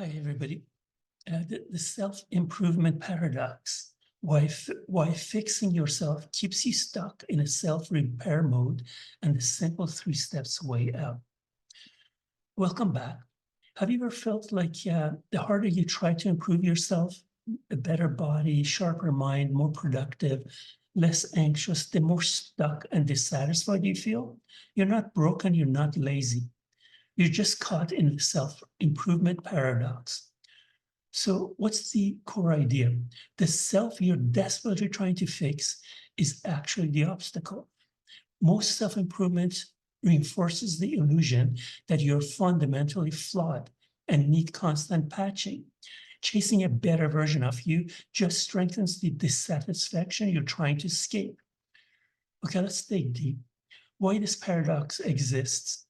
Hi, everybody. The self-improvement paradox. Why fixing yourself keeps you stuck in a self-repair mode and the simple 3 steps way out. Welcome back. Have you ever felt like the harder you try to improve yourself, a better body, sharper mind, more productive, less anxious, the more stuck and dissatisfied you feel? You're not broken, you're not lazy. You're just caught in the self-improvement paradox. So what's the core idea? The self you're desperately trying to fix is actually the obstacle. Most self-improvement reinforces the illusion that you're fundamentally flawed and need constant patching. Chasing a better version of you just strengthens the dissatisfaction you're trying to escape. Okay, let's dig deep. Why this paradox exists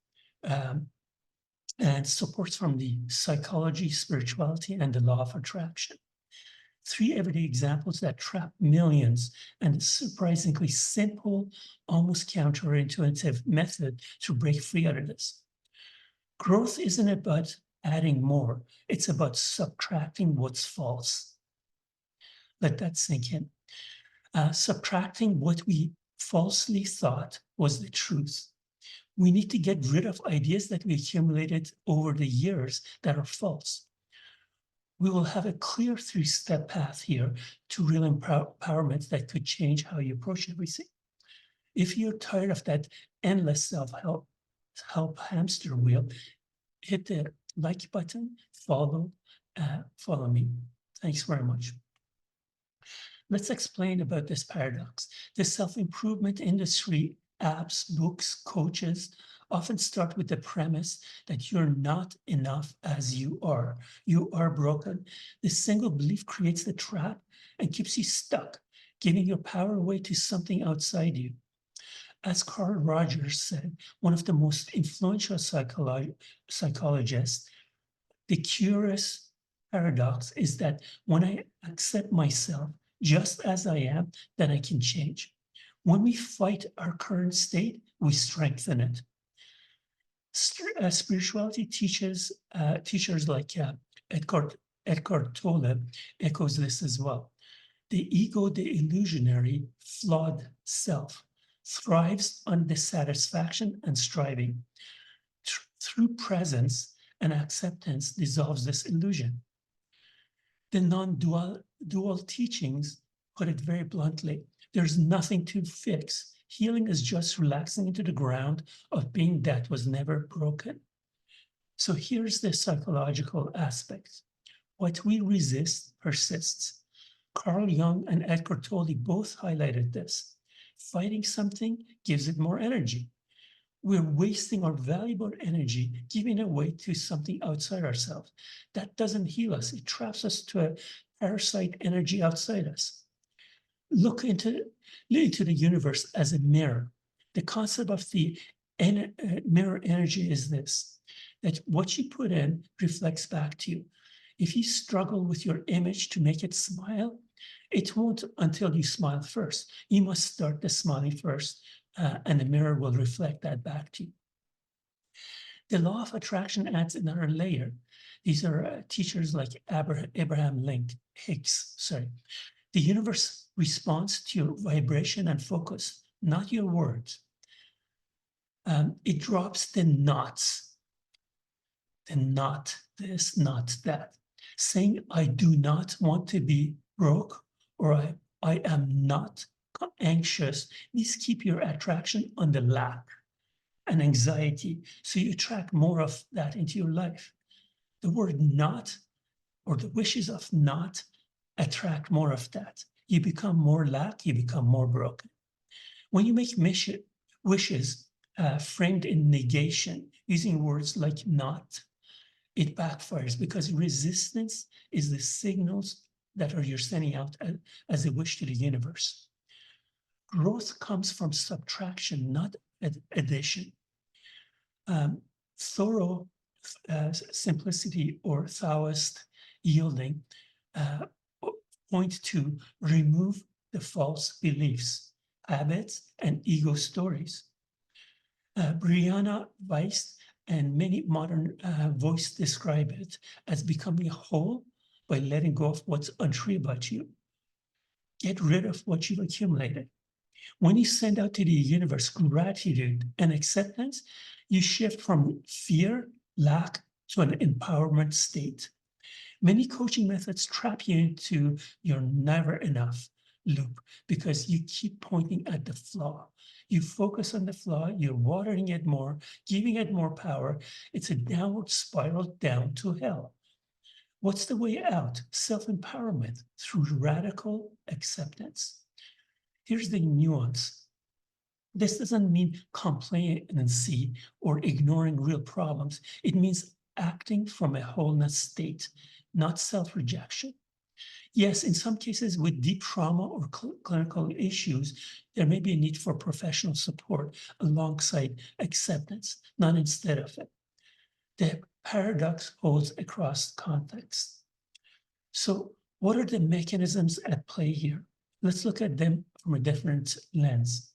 and supports from the psychology, spirituality, and the law of attraction. 3 everyday examples that trap millions and a surprisingly simple, almost counterintuitive method to break free out of this. Growth isn't about adding more, it's about subtracting what's false. Let that sink in. Subtracting what we falsely thought was the truth. We need to get rid of ideas that we accumulated over the years that are false. We will have a clear 3-step path here to real empowerment that could change how you approach everything. If you're tired of that endless self-help hamster wheel, hit the like button, follow me. Thanks very much. Let's explain about this paradox. The self-improvement industry, apps, books, coaches often start with the premise that you're not enough as you are. You are broken. This single belief creates the trap and keeps you stuck, giving your power away to something outside you. As Carl Rogers said, one of the most influential psychologists, the curious paradox is that when I accept myself just as I am, then I can change. When we fight our current state, we strengthen it. Spirituality teachers like Eckhart Tolle echoes this as well. The ego, the illusionary, flawed self, thrives on dissatisfaction and striving. Through presence and acceptance dissolves this illusion. The non-dual teachings put it very bluntly. There's nothing to fix. Healing is just relaxing into the ground of being that was never broken. So here's the psychological aspect. What we resist persists. Carl Jung and Eckhart Tolle both highlighted this. Fighting something gives it more energy. We're wasting our valuable energy, giving it away to something outside ourselves. That doesn't heal us. It traps us to a parasite energy outside us. Look into the universe as a mirror. The concept of the mirror energy is this, that what you put in reflects back to you. If you struggle with your image to make it smile, it won't until you smile first. You must start the smiling first, and the mirror will reflect that back to you. The law of attraction adds another layer. These are teachers like Abraham Hicks. The universe responds to your vibration and focus, not your words. It drops the nots, the not this, not that. Saying, I do not want to be broke, or I am not anxious. These keep your attraction on the lack and anxiety, so you attract more of that into your life. The word not, or the wishes of not, attract more of that. You become more lack, you become more broken. When you make wishes framed in negation, using words like not, it backfires because resistance is the signals that you're sending out as a wish to the universe. Growth comes from subtraction, not addition. Thorough simplicity or Taoist yielding point to remove the false beliefs, habits, and ego stories. Brianna Weiss And many modern voices describe it as becoming whole by letting go of what's untrue about you. Get rid of what you've accumulated. When you send out to the universe gratitude and acceptance, you shift from fear, lack, to an empowerment state. Many coaching methods trap you into your never enough loop because you keep pointing at the flaw. You focus on the flaw, you're watering it more, giving it more power. It's a downward spiral down to hell. What's the way out? Self-empowerment through radical acceptance. Here's the nuance. This doesn't mean complacency or ignoring real problems. It means acting from a wholeness state, not self-rejection. Yes, in some cases with deep trauma or clinical issues, there may be a need for professional support alongside acceptance, not instead of it. The paradox holds across contexts. So what are the mechanisms at play here? Let's look at them from a different lens.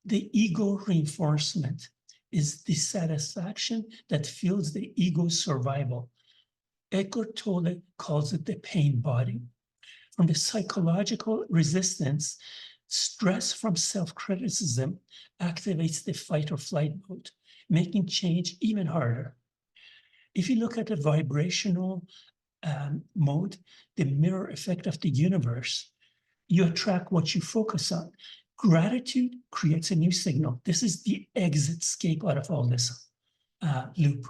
The ego reinforcement is dissatisfaction that fuels the ego's survival. Eckhart Tolle calls it the pain body. From the psychological resistance, stress from self-criticism activates the fight or flight mode, making change even harder. If you look at the vibrational mode, the mirror effect of the universe, you attract what you focus on. Gratitude creates a new signal. This is the exit escape out of all this loop.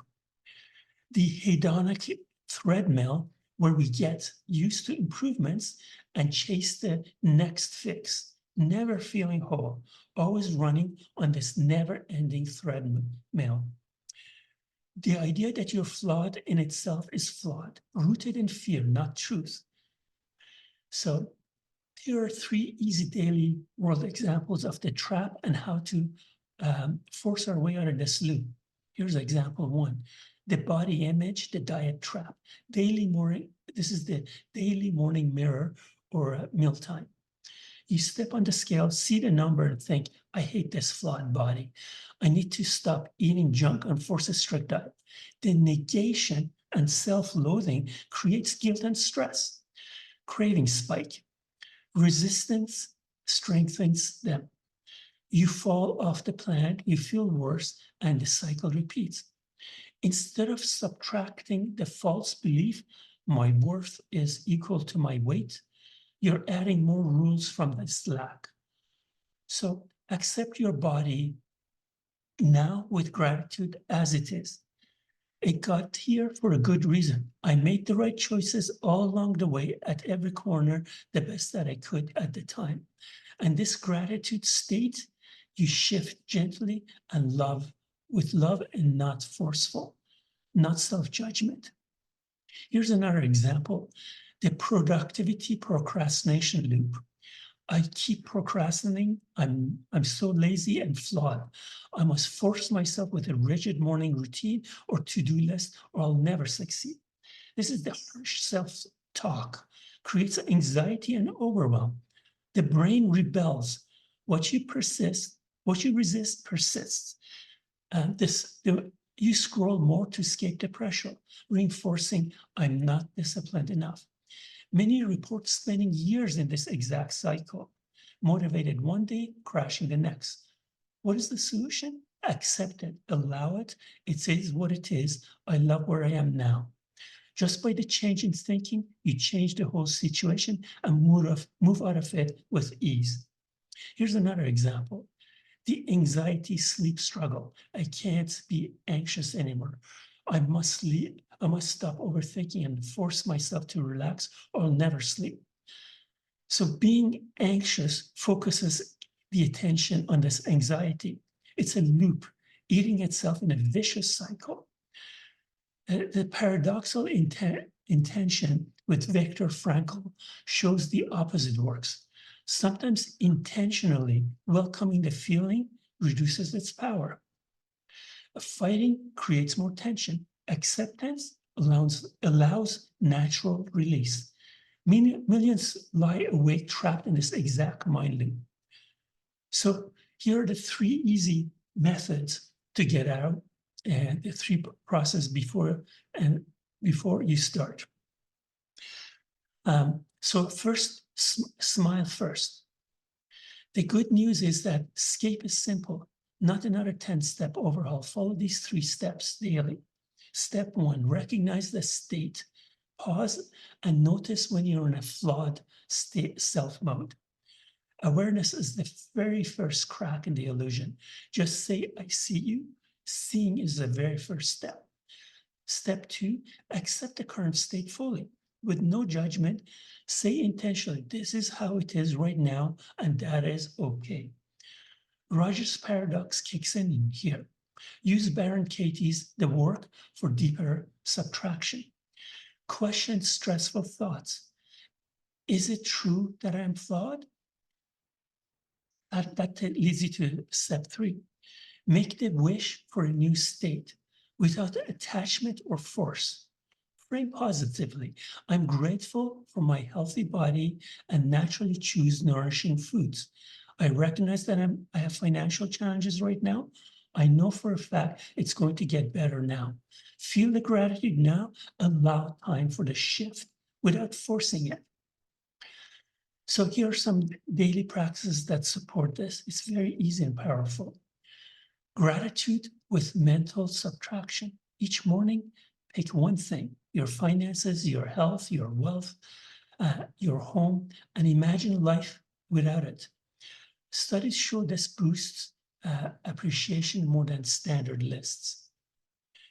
The hedonic treadmill, where we get used to improvements and chase the next fix, never feeling whole, always running on this never-ending treadmill. The idea that you're flawed in itself is flawed, rooted in fear, not truth. So here are 3 easy daily world examples of the trap and how to force our way out of this loop. Here's example 1. The body image, the diet trap. Daily morning, this is the daily morning mirror or mealtime. You step on the scale, see the number and think, I hate this flawed body. I need to stop eating junk and force a strict diet. The negation and self-loathing creates guilt and stress. Craving spike. Resistance strengthens them. You fall off the plan, you feel worse, and the cycle repeats. Instead of subtracting the false belief, my worth is equal to my weight, you're adding more rules from this lack. So accept your body now with gratitude as it is. It got here for a good reason. I made the right choices all along the way at every corner, the best that I could at the time. And this gratitude state, you shift gently and with love and not forceful, not self-judgment. Here's another example, the productivity procrastination loop. I keep procrastinating. I'm so lazy and flawed. I must force myself with a rigid morning routine or to-do list, or I'll never succeed. This is the harsh self-talk, creates anxiety and overwhelm. The brain rebels. What you resist persists. You scroll more to escape the pressure, reinforcing I'm not disciplined enough. Many report spending years in this exact cycle, motivated one day, crashing the next. What is the solution? Accept it, allow it. It is what it is. I love where I am now. Just by the change in thinking, you change the whole situation and move out of it with ease. Here's another example. The anxiety sleep struggle. I can't be anxious anymore. I must stop overthinking and force myself to relax or I'll never sleep. So being anxious focuses the attention on this anxiety. It's a loop, eating itself in a vicious cycle. The paradoxical intention with Viktor Frankl shows the opposite works. Sometimes intentionally welcoming the feeling reduces its power. Fighting creates more tension. Acceptance allows natural release. Millions lie awake trapped in this exact mind loop. So here are the 3 easy methods to get out. the three process before you start. So first, smile first. The good news is that escape is simple, not another 10-step overhaul. Follow these 3 steps daily. Step 1, recognize the state. Pause and notice when you're in a flawed state, self mode. Awareness is the very first crack in the illusion. Just say, I see you. Seeing is the very first step. Step 2, accept the current state fully. With no judgment, say intentionally, this is how it is right now, and that is okay. Rogers' paradox kicks in here. Use Baron Katie's The Work for deeper subtraction. Question stressful thoughts. Is it true that I'm flawed? That leads you to step 3. Make the wish for a new state without attachment or force. Frame positively. I'm grateful for my healthy body and naturally choose nourishing foods. I recognize that I have financial challenges right now. I know for a fact it's going to get better now. Feel the gratitude now. Allow time for the shift without forcing it. So here are some daily practices that support this. It's very easy and powerful. Gratitude with mental subtraction. Each morning, pick one thing, your finances, your health, your wealth, your home, and imagine life without it. Studies show this boosts appreciation more than standard lists.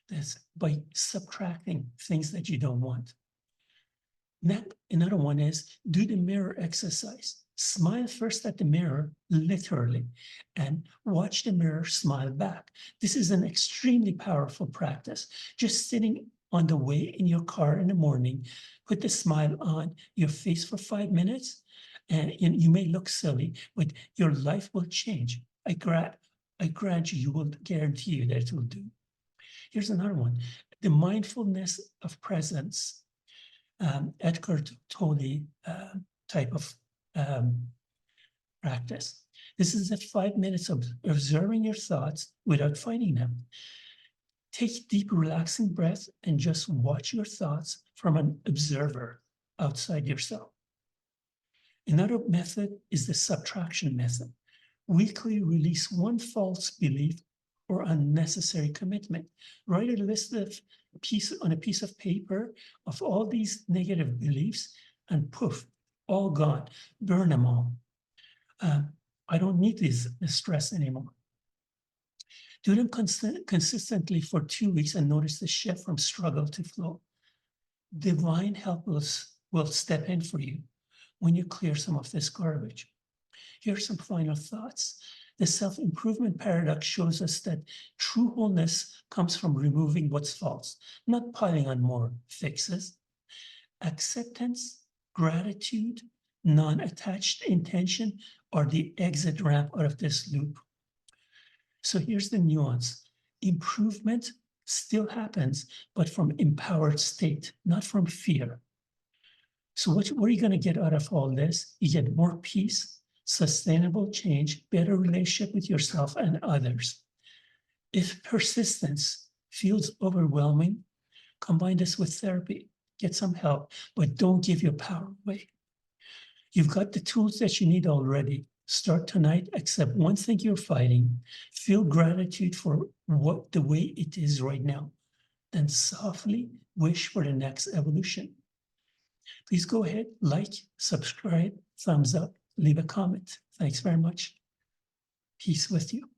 That's by subtracting things that you don't want. Another one is do the mirror exercise. Smile first at the mirror, literally, and watch the mirror smile back. This is an extremely powerful practice. Just sitting on the way in your car in the morning, put the smile on your face for 5 minutes, and you may look silly, but your life will change. I grant you, will guarantee you that it will do. Here's another one, the mindfulness of presence. Eckhart Tolle type of practice. This is 5 minutes of observing your thoughts without fighting them. Take deep, relaxing breaths and just watch your thoughts from an observer outside yourself. Another method is the subtraction method. Weekly release one false belief or unnecessary commitment. Write a list on a piece of paper of all these negative beliefs and poof, all gone. Burn them all. I don't need this stress anymore. Do them consistently for 2 weeks and notice the shift from struggle to flow. Divine help will step in for you when you clear some of this garbage. Here are some final thoughts. The self-improvement paradox shows us that true wholeness comes from removing what's false, not piling on more fixes. Acceptance, gratitude, non-attached intention are the exit ramp out of this loop. So here's the nuance. Improvement still happens, but from empowered state, not from fear. So what are you going to get out of all this? You get more peace, sustainable change, better relationship with yourself and others. If persistence feels overwhelming, combine this with therapy. Get some help, but don't give your power away. You've got the tools that you need already. Start tonight, accept one thing you're fighting, feel gratitude for the way it is right now, then softly wish for the next evolution. Please go ahead, like, subscribe, thumbs up, leave a comment. Thanks very much. Peace with you.